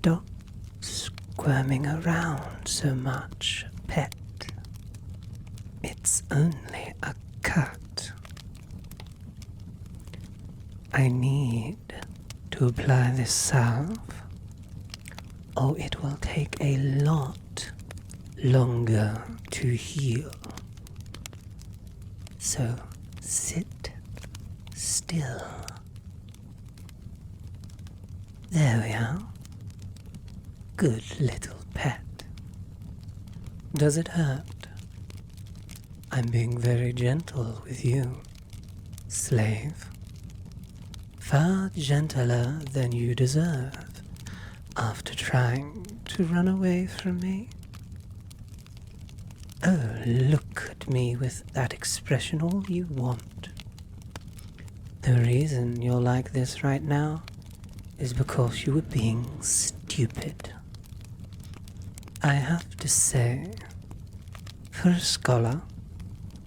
Stop squirming around so much, pet. It's only a cut. I need to apply this salve, or it will take a lot longer to heal. So sit still. There we are. Good little pet. Does it hurt? I'm being very gentle with you, slave. Far gentler than you deserve after trying to run away from me. Oh, look at me with that expression all you want. The reason you're like this right now is because you were being stupid. I have to say, for a scholar,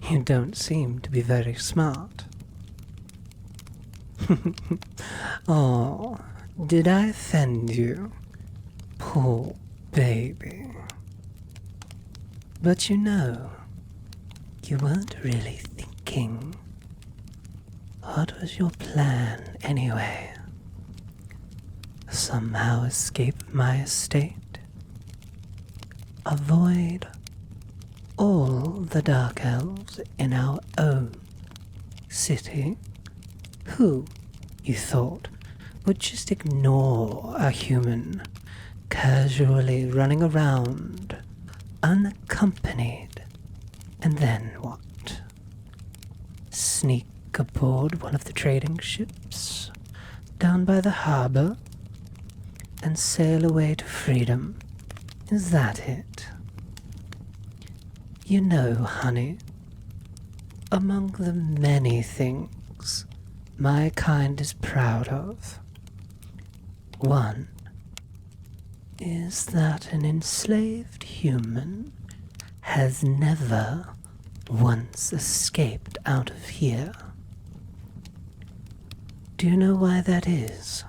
you don't seem to be very smart. Oh, did I offend you? Poor baby. But you know, you weren't really thinking. What was your plan anyway? Somehow escape my estate? Avoid all the dark elves in our own city, who, you thought, would just ignore a human casually running around, unaccompanied, and then what? Sneak aboard one of the trading ships down by the harbor and sail away to freedom. Is that it? You know, honey, among the many things my kind is proud of, one is that an enslaved human has never once escaped out of here. Do you know why that is?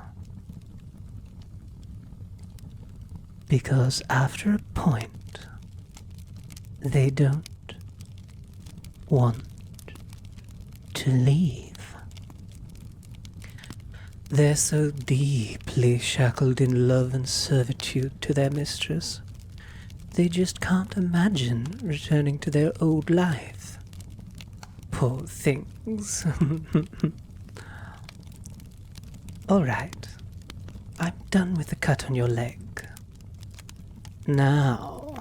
Because after a point, they don't want to leave. They're so deeply shackled in love and servitude to their mistress, they just can't imagine returning to their old life. Poor things. All right, I'm done with the cut on your leg. Now,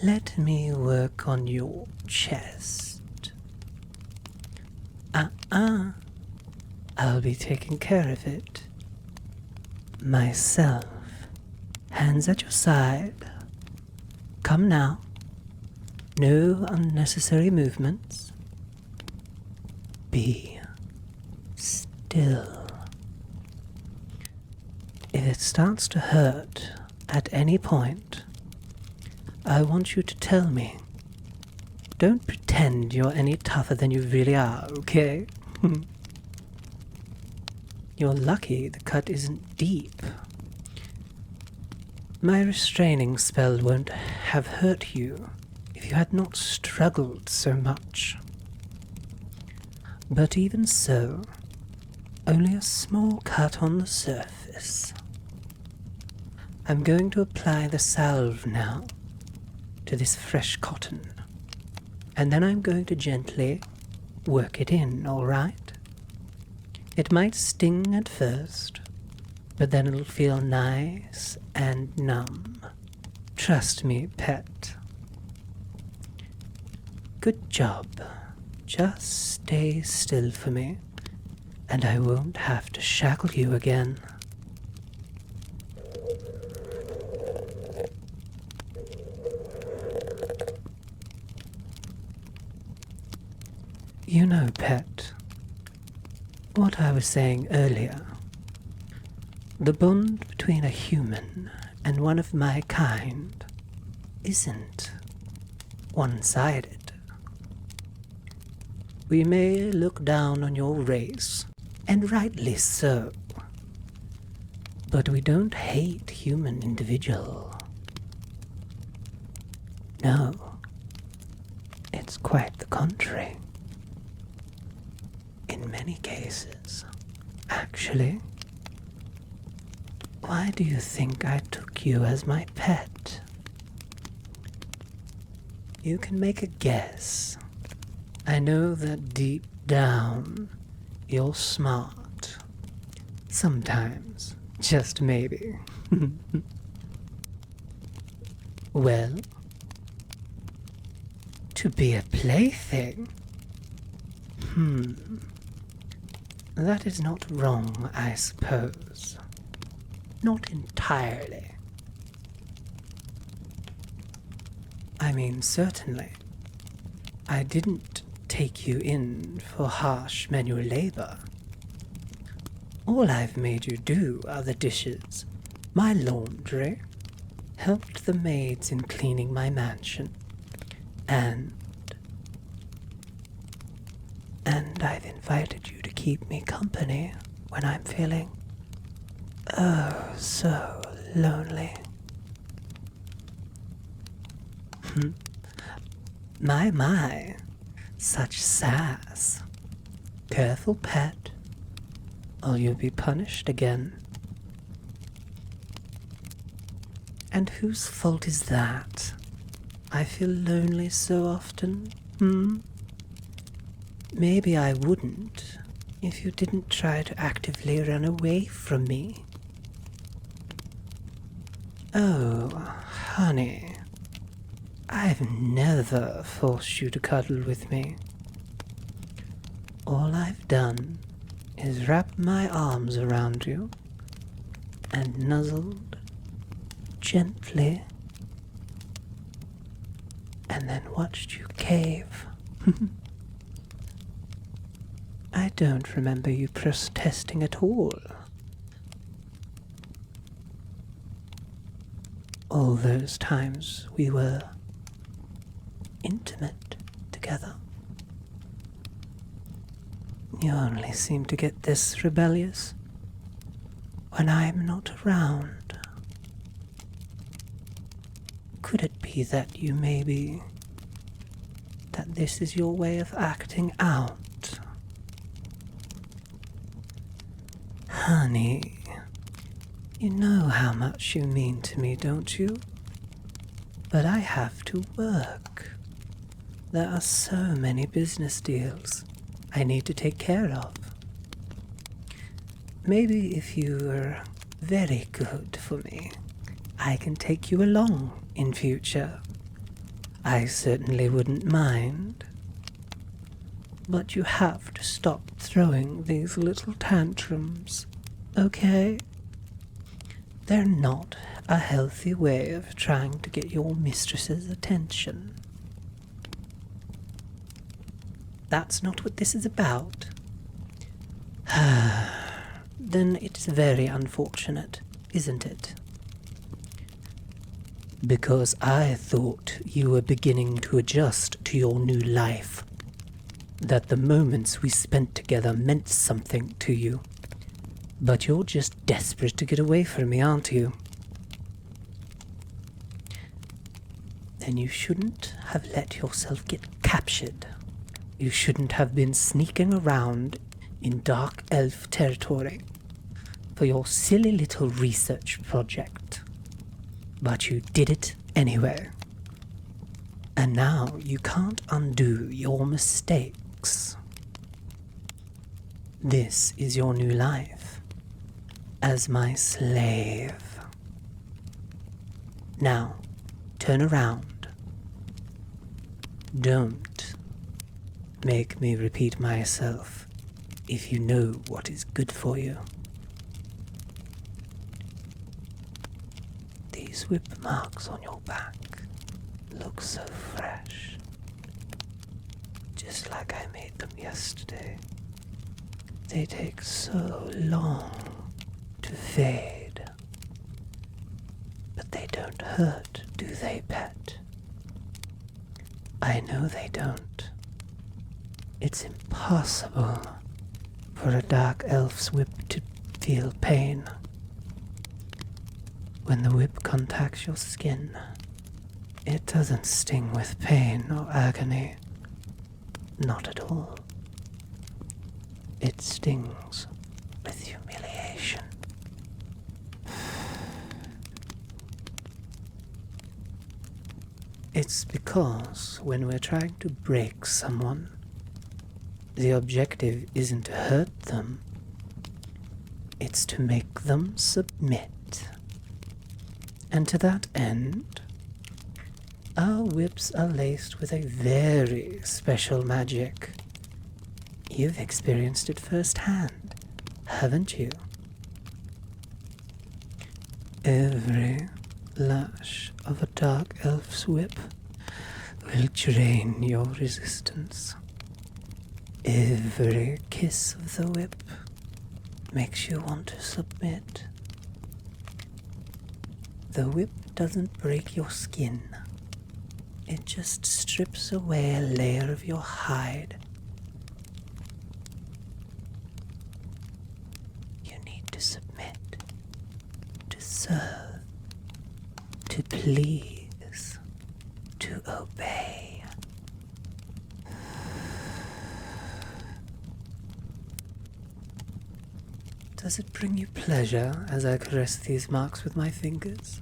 let me work on your chest. I'll be taking care of it. Myself. Hands at your side. Come now. No unnecessary movements. Be still. If it starts to hurt at any point, I want you to tell me. Don't pretend you're any tougher than you really are, okay? You're lucky the cut isn't deep. My restraining spell won't have hurt you if you had not struggled so much. But even so, only a small cut on the surface. I'm going to apply the salve now to this fresh cotton, and then I'm going to gently work it in, all right? It might sting at first, but then it'll feel nice and numb. Trust me, pet. Good job. Just stay still for me, and I won't have to shackle you again. You know, pet, what I was saying earlier, the bond between a human and one of my kind isn't one-sided. We may look down on your race, and rightly so, But we don't hate human individual. No, it's quite the contrary. In many cases, actually. Why do you think I took you as my pet? You can make a guess. I know that deep down, you're smart. Sometimes, just maybe. Well, to be a plaything? That is not wrong, I suppose. Not entirely. I mean, certainly. I didn't take you in for harsh manual labor. All I've made you do are the dishes, my laundry, helped the maids in cleaning my mansion, and I've invited you to keep me company when I'm feeling oh so lonely. My, such sass. Careful, pet, or you'll be punished again. And whose fault is that? I feel lonely so often, Maybe I wouldn't if you didn't try to actively run away from me. Oh, honey, I've never forced you to cuddle with me. All I've done is wrap my arms around you and nuzzled gently and then watched you cave. I don't remember you protesting at all. All those times we were intimate together. You only seem to get this rebellious when I'm not around. Could it be that that this is your way of acting out? Honey, you know how much you mean to me, don't you? But I have to work. There are so many business deals I need to take care of. Maybe if you were very good for me, I can take you along in future. I certainly wouldn't mind. But you have to stop throwing these little tantrums, okay? They're not a healthy way of trying to get your mistress's attention. That's not what this is about. Then it's very unfortunate, isn't it? Because I thought you were beginning to adjust to your new life. That the moments we spent together meant something to you. But you're just desperate to get away from me, aren't you? Then you shouldn't have let yourself get captured. You shouldn't have been sneaking around in dark elf territory for your silly little research project. But you did it anyway. And now you can't undo your mistakes. This is your new life as my slave. Now, turn around. Don't make me repeat myself if you know what is good for you. These whip marks on your back look so fresh, just like I made them yesterday. They take so long to fade, but they don't hurt, do they, pet? I know they don't. It's impossible for a dark elf's whip to feel pain. When the whip contacts your skin, it doesn't sting with pain or agony. Not at all. It stings with humiliation. It's because when we're trying to break someone, the objective isn't to hurt them, it's to make them submit. And to that end, our whips are laced with a very special magic. You've experienced it firsthand, haven't you? Every lash of a dark elf's whip will drain your resistance. Every kiss of the whip makes you want to submit. The whip doesn't break your skin. It just strips away a layer of your hide. You need to submit, to serve, to please, to obey. Does it bring you pleasure as I caress these marks with my fingers?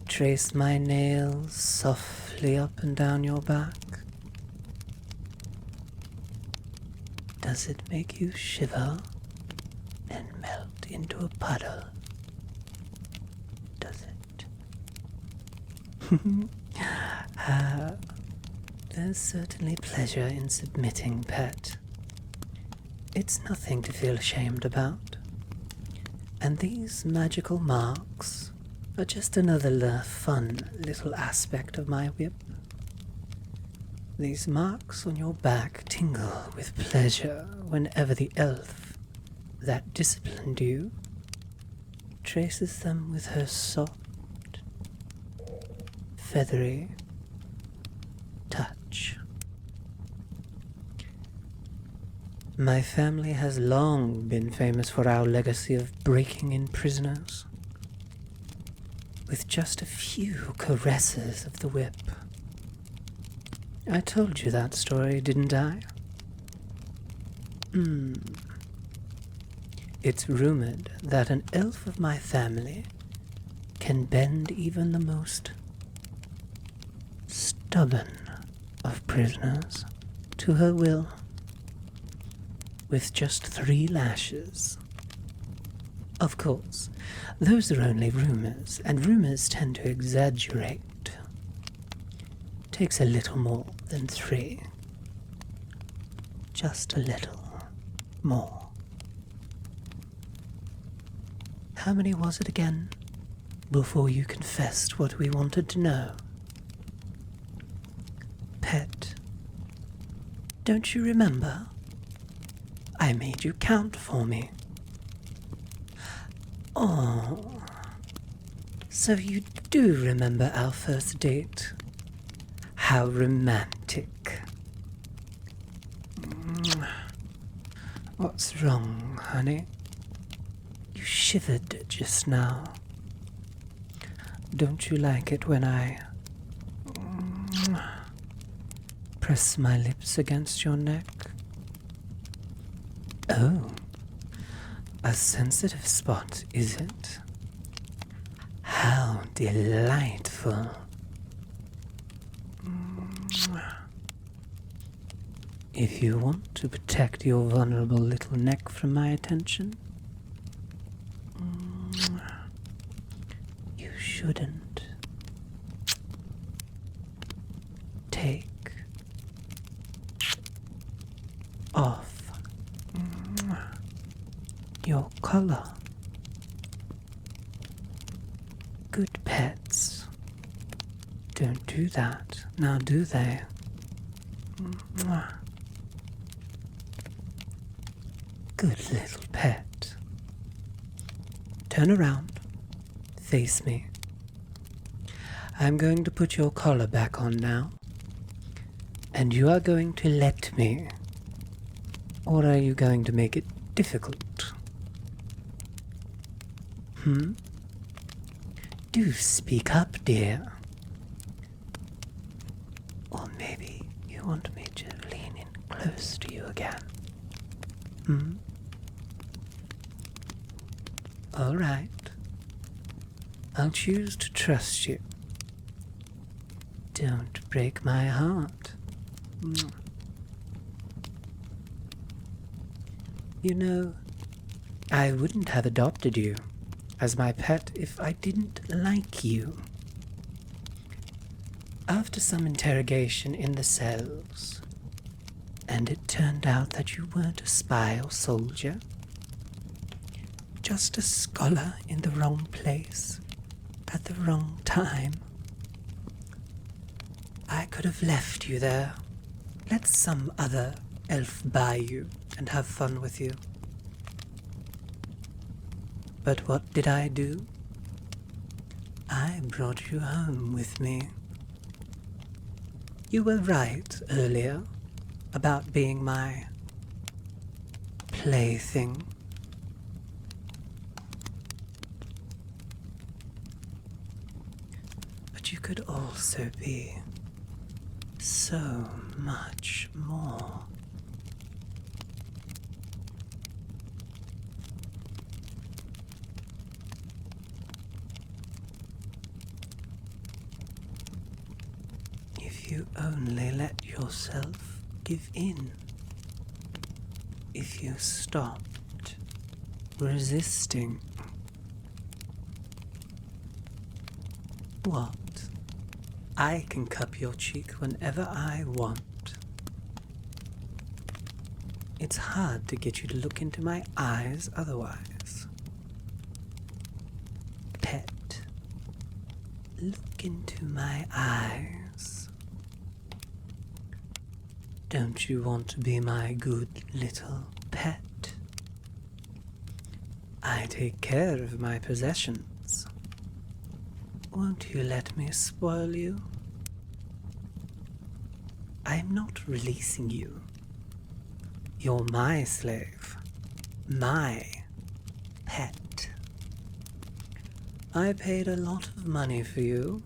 Trace my nails softly up and down your back? Does it make you shiver and melt into a puddle? Does it? There's certainly pleasure in submitting, pet. It's nothing to feel ashamed about. And these magical marks are just another fun little aspect of my whip. These marks on your back tingle with pleasure whenever the elf that disciplined you traces them with her soft, feathery touch. My family has long been famous for our legacy of breaking in prisoners with just a few caresses of the whip. I told you that story, didn't I? It's rumored that an elf of my family can bend even the most stubborn of prisoners to her will with just 3 lashes. Of course, those are only rumors, and rumors tend to exaggerate. Takes a little more than 3. Just a little more. How many was it again, before you confessed what we wanted to know? Pet, don't you remember? I made you count for me. Oh, so you do remember our first date? How romantic. What's wrong, honey? You shivered just now. Don't you like it when I press my lips against your neck? Oh, a sensitive spot, is it? How delightful. If you want to protect your vulnerable little neck from my attention, you shouldn't take off your collar. Good pets don't do that, now do they? Good little pet. Turn around. Face me. I'm going to put your collar back on now. And you are going to let me. Or are you going to make it difficult? Do speak up, dear. Or maybe you want me to lean in close to you again. Hmm? All right. I'll choose to trust you. Don't break my heart. You know, I wouldn't have adopted you as my pet if I didn't like you. After some interrogation in the cells, and it turned out that you weren't a spy or soldier, just a scholar in the wrong place at the wrong time. I could have left you there, let some other elf buy you and have fun with you. But what did I do? I brought you home with me. You were right earlier about being my plaything. But you could also be so much more. If you only let yourself give in. If you stopped resisting. What? I can cup your cheek whenever I want. It's hard to get you to look into my eyes otherwise. Pet, look into my eyes. Don't you want to be my good little pet? I take care of my possessions. Won't you let me spoil you? I'm not releasing you. You're my slave, my pet. I paid a lot of money for you,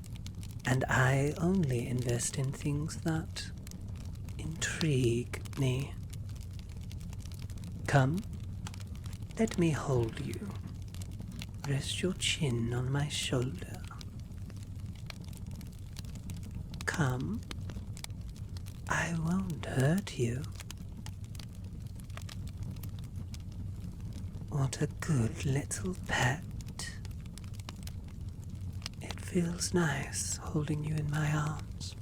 and I only invest in things that intrigue me. Come, let me hold you. Rest your chin on my shoulder. Come, I won't hurt you. What a good little pet. It feels nice holding you in my arms.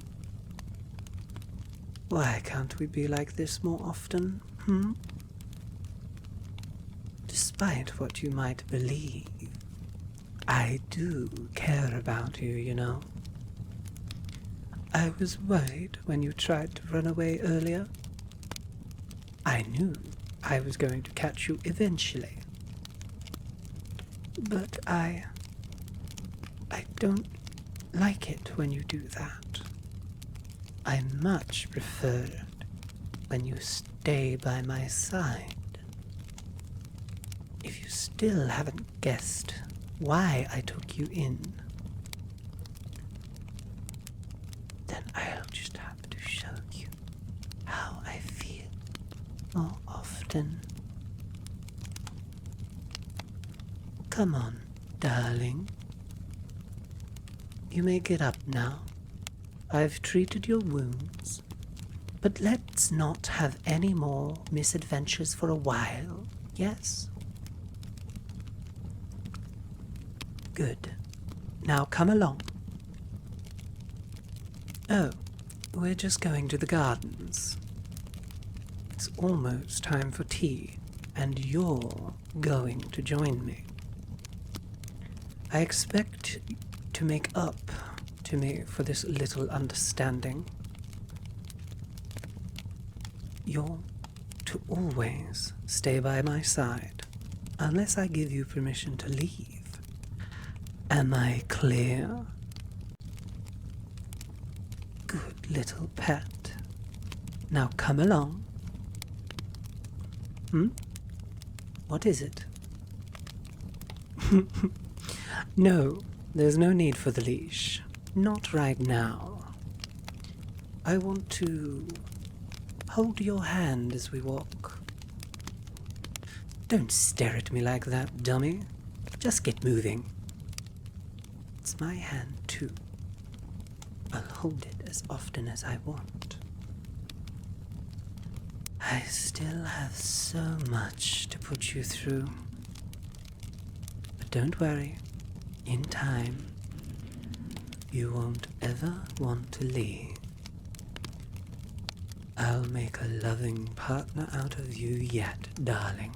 Why can't we be like this more often, Despite what you might believe, I do care about you, you know. I was worried when you tried to run away earlier. I knew I was going to catch you eventually. But I don't like it when you do that. I much prefer it when you stay by my side. If you still haven't guessed why I took you in, then I'll just have to show you how I feel more often. Come on, darling. You may get up now. I've treated your wounds, but let's not have any more misadventures for a while, yes? Good. Now come along. Oh, we're just going to the gardens. It's almost time for tea, and you're going to join me. I expect to make up to me for this little understanding. You're to always stay by my side, unless I give you permission to leave. Am I clear? Good little pet. Now come along. What is it? No, There's no need for the leash. Not right now. I want to hold your hand as we walk. Don't stare at me like that, dummy. Just get moving. It's my hand, too. I'll hold it as often as I want. I still have so much to put you through. But don't worry. In time, you won't ever want to leave. I'll make a loving partner out of you yet, darling.